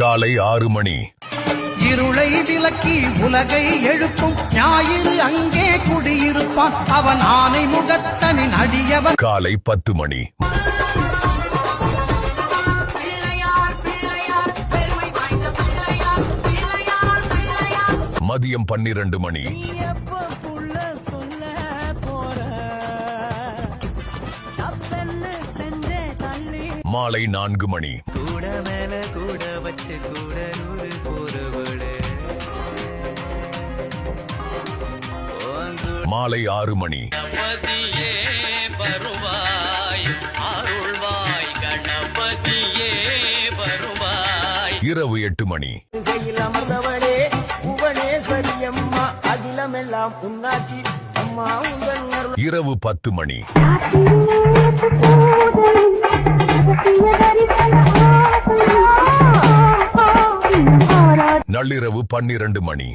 காலை 6 மணி. இருளை விலக்கி உலகை எழுப்பும் ஞாயிறு அங்கே குடியிருப்பான். அவன் ஆனை முகத்தனின் அடியவன். காலை 10 மணி. மதியம் 12 மணி. மாலை 4 மணி. மாலை 6 மணி. இரவு 8 மணி. இரவு 10 மணி. நள்ளிரவு 12 மணி.